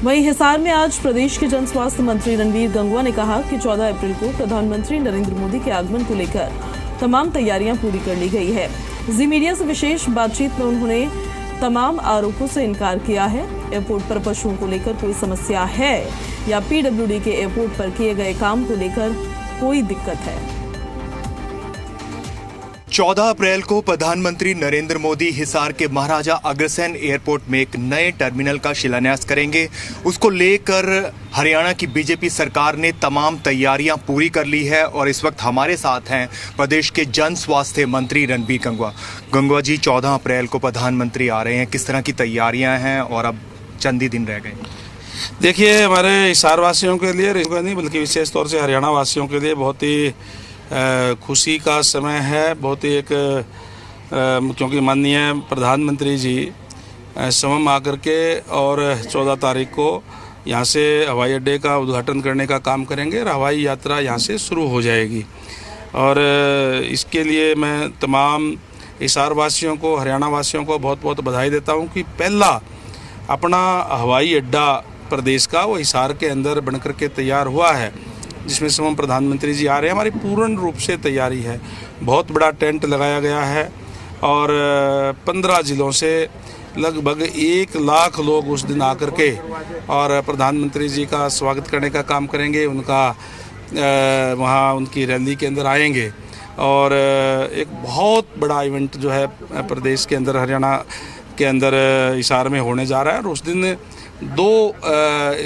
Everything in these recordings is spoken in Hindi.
वहीं हिसार में आज प्रदेश के जन स्वास्थ्य मंत्री रणवीर गंगवा ने कहा कि 14 अप्रैल को प्रधानमंत्री नरेंद्र मोदी के आगमन को लेकर तमाम तैयारियां पूरी कर ली गई है। जी मीडिया से विशेष बातचीत में उन्होंने तमाम आरोपों से इनकार किया है। एयरपोर्ट पर पशुओं को लेकर कोई समस्या है या पीडब्ल्यूडी के एयरपोर्ट पर किए गए काम को लेकर कोई दिक्कत है। 14 अप्रैल को प्रधानमंत्री नरेंद्र मोदी हिसार के महाराजा अग्रसेन एयरपोर्ट में एक नए टर्मिनल का शिलान्यास करेंगे। उसको लेकर हरियाणा की बीजेपी सरकार ने तमाम तैयारियां पूरी कर ली है और इस वक्त हमारे साथ हैं प्रदेश के जन स्वास्थ्य मंत्री रणवीर गंगवा। गंगवा जी, 14 अप्रैल को प्रधानमंत्री आ रहे हैं, किस तरह की तैयारियां हैं और अब चंद ही दिन रह गए? देखिए, हमारे हिसार वासियों के लिए नहीं बल्कि विशेष तौर से हरियाणा वासियों के लिए बहुत ही खुशी का समय है। बहुत ही एक क्योंकि माननीय प्रधानमंत्री जी समम आकर के और 14 तारीख को यहाँ से हवाई अड्डे का उद्घाटन करने का काम करेंगे और हवाई यात्रा यहाँ से शुरू हो जाएगी। और इसके लिए मैं तमाम हिसार वासियों को, हरियाणा वासियों को बहुत बहुत बधाई देता हूँ कि पहला अपना हवाई अड्डा प्रदेश का वो हिसार के अंदर बनकर के तैयार हुआ है, जिसमें समम प्रधानमंत्री जी आ रहे हैं। हमारी पूर्ण रूप से तैयारी है। बहुत बड़ा टेंट लगाया गया है और 15 जिलों से लगभग 1 लाख लोग उस दिन आकर के और प्रधानमंत्री जी का स्वागत करने का काम करेंगे। उनका वहाँ उनकी रैली के अंदर आएंगे और एक बहुत बड़ा इवेंट जो है प्रदेश के अंदर, हरियाणा के अंदर हिसार में होने जा रहा है। और उस दिन 2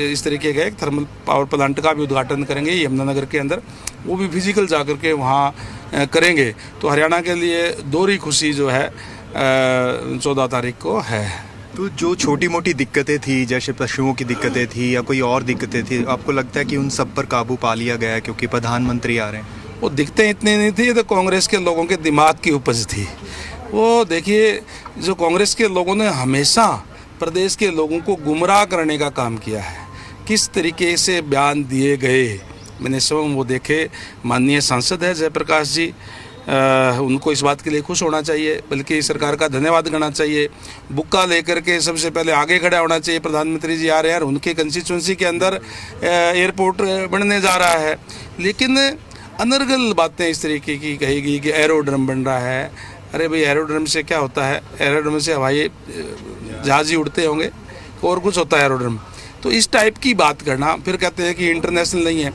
इस तरीके का एक थर्मल पावर प्लांट का भी उद्घाटन करेंगे यमुनानगर के अंदर, वो भी फिजिकल जाकर के वहाँ करेंगे। तो हरियाणा के लिए दोहरी खुशी जो है 14 तारीख को है। तो जो छोटी मोटी दिक्कतें थी, जैसे पशुओं की दिक्कतें थी या कोई और दिक्कतें थी, आपको लगता है कि उन सब पर काबू पा लिया गया है क्योंकि प्रधानमंत्री आ रहे हैं? वो दिक्कतें इतनी नहीं थी, ये तो कांग्रेस के लोगों के दिमाग की उपज थी। वो देखिए, जो कांग्रेस के लोगों ने हमेशा प्रदेश के लोगों को गुमराह करने का काम किया है, किस तरीके से बयान दिए गए, मैंने सब वो देखे। माननीय सांसद है जयप्रकाश जी, उनको इस बात के लिए खुश होना चाहिए, बल्कि सरकार का धन्यवाद करना चाहिए। बुक्का लेकर के सबसे पहले आगे खड़ा होना चाहिए। प्रधानमंत्री जी आ रहे हैं और उनके कंस्टिट्यूंसी के अंदर एयरपोर्ट बनने जा रहा है, लेकिन अनर्गल बातें इस तरीके की कही गई कि एरोड्रम बन रहा है। अरे भाई, एरोड्रम से क्या होता है? एरोड्रम से हवाई जहाज ही उड़ते होंगे और कुछ होता है एरोड्रम? तो इस टाइप की बात करना, फिर कहते हैं कि इंटरनेशनल नहीं है।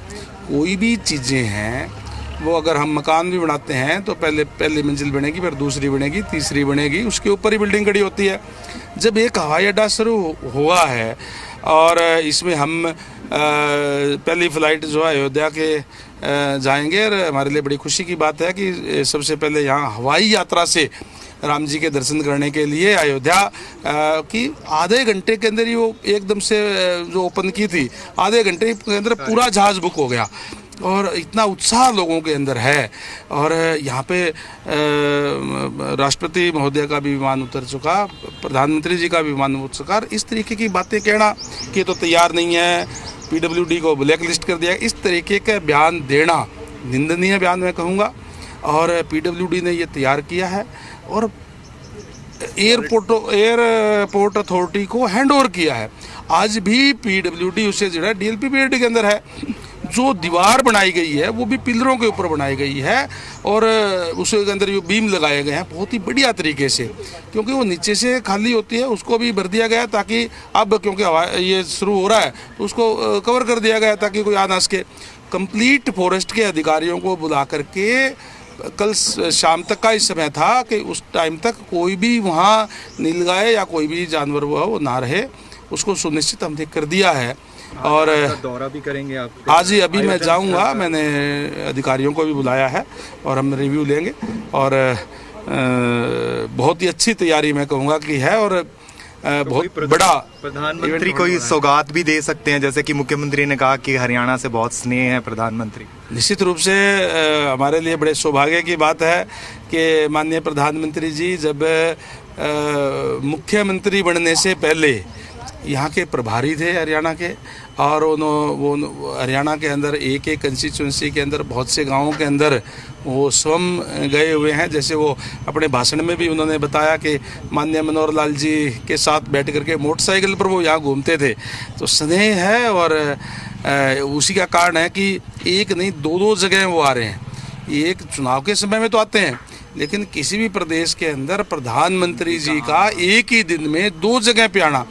कोई भी चीज़ें हैं वो, अगर हम मकान भी बनाते हैं तो पहली मंजिल बनेगी, फिर दूसरी बनेगी, तीसरी बनेगी, उसके ऊपर ही बिल्डिंग खड़ी होती है। जब एक हवाई अड्डा शुरू हुआ है और इसमें हम पहली फ़्लाइट जो है अयोध्या के जाएंगे, और हमारे लिए बड़ी खुशी की बात है कि सबसे पहले यहाँ हवाई यात्रा से राम जी के दर्शन करने के लिए अयोध्या की आधे घंटे के अंदर ही वो एकदम से जो ओपन की थी, आधे घंटे के अंदर पूरा जहाज बुक हो गया और इतना उत्साह लोगों के अंदर है। और यहाँ पे राष्ट्रपति महोदय का भी विमान उतर चुका, प्रधानमंत्री जी का भी विमान उतर चुका। इस तरीके की बातें कहना कि तो तैयार नहीं है, पीडब्ल्यूडी को ब्लैक लिस्ट कर दिया, इस तरीके का बयान देना निंदनीय बयान मैं कहूँगा। और पीडब्ल्यूडी ने ये तैयार किया है और एयरपोर्ट अथॉरिटी को हैंड ओवर किया है। आज भी पीडब्ल्यूडी उसे जो है डीएलपी पीरियड के अंदर है। जो दीवार बनाई गई है वो भी पिलरों के ऊपर बनाई गई है और उसके अंदर जो बीम लगाए गए हैं बहुत ही बढ़िया तरीके से, क्योंकि वो नीचे से खाली होती है, उसको भी भर दिया गया ताकि अब क्योंकि ये शुरू हो रहा है तो उसको कवर कर दिया गया ताकि कोई आ ना सके। कंप्लीट फॉरेस्ट के अधिकारियों को बुला करके कल शाम तक का इस समय था कि उस टाइम तक कोई भी वहाँ नीलगाय या कोई भी जानवर वो ना रहे, उसको सुनिश्चित हमने कर दिया है। और दौरा भी करेंगे आप? आज ही अभी मैं जाऊंगा, मैंने अधिकारियों को भी बुलाया है और हम रिव्यू लेंगे। और बहुत ही अच्छी तैयारी मैं कहूँगा कि है और बहुत बड़ा प्रधानमंत्री कोई सौगात भी दे सकते हैं, जैसे कि मुख्यमंत्री ने कहा कि हरियाणा से बहुत स्नेह है प्रधानमंत्री। निश्चित रूप से हमारे लिए बड़े सौभाग्य की बात है कि माननीय प्रधानमंत्री जी जब मुख्यमंत्री बनने से पहले यहाँ के प्रभारी थे हरियाणा के, और वो हरियाणा के अंदर एक एक कंस्टिट्यूंसी के अंदर बहुत से गांवों के अंदर वो स्वयं गए हुए हैं। जैसे वो अपने भाषण में भी उन्होंने बताया कि माननीय मनोहर लाल जी के साथ बैठ करके मोटरसाइकिल पर वो यहाँ घूमते थे। तो स्नेह है, और उसी का कारण है कि एक नहीं दो जगह वो आ रहे हैं। एक चुनाव के समय में तो आते हैं, लेकिन किसी भी प्रदेश के अंदर प्रधानमंत्री जी का एक ही दिन में 2 जगह पे आना,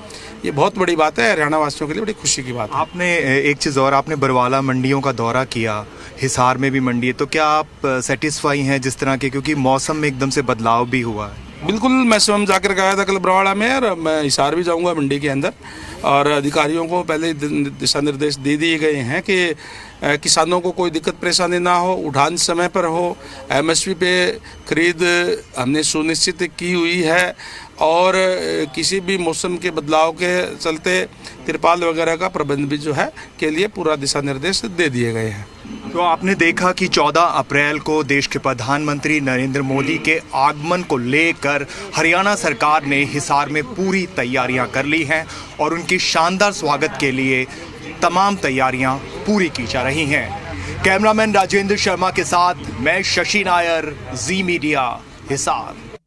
ये बहुत बड़ी बात है, हरियाणा वासियों के लिए बड़ी खुशी की बात है। आपने एक चीज़ और, आपने बरवाला मंडियों का दौरा किया, हिसार में भी मंडी है, तो क्या आप सेटिस्फाई हैं जिस तरह के, क्योंकि मौसम में एकदम से बदलाव भी हुआ है? बिल्कुल, मैं स्वयं जाकर गया था कल बरवाड़ा में, और मैं हिसार भी जाऊंगा मंडी के अंदर। और अधिकारियों को पहले दिशा निर्देश दे दिए गए हैं कि किसानों को कोई दिक्कत परेशानी ना हो, उठान समय पर हो, एमएसपी पे खरीद हमने सुनिश्चित की हुई है, और किसी भी मौसम के बदलाव के चलते तिरपाल वगैरह का प्रबंध भी जो है के लिए पूरा दिशा निर्देश दे दिए गए हैं। तो आपने देखा कि 14 अप्रैल को देश के प्रधानमंत्री नरेंद्र मोदी के आगमन को लेकर हरियाणा सरकार ने हिसार में पूरी तैयारियां कर ली हैं, और उनकी शानदार स्वागत के लिए तमाम तैयारियां पूरी की जा रही हैं। कैमरामैन राजेंद्र शर्मा के साथ मैं शशि नायर, जी मीडिया, हिसार।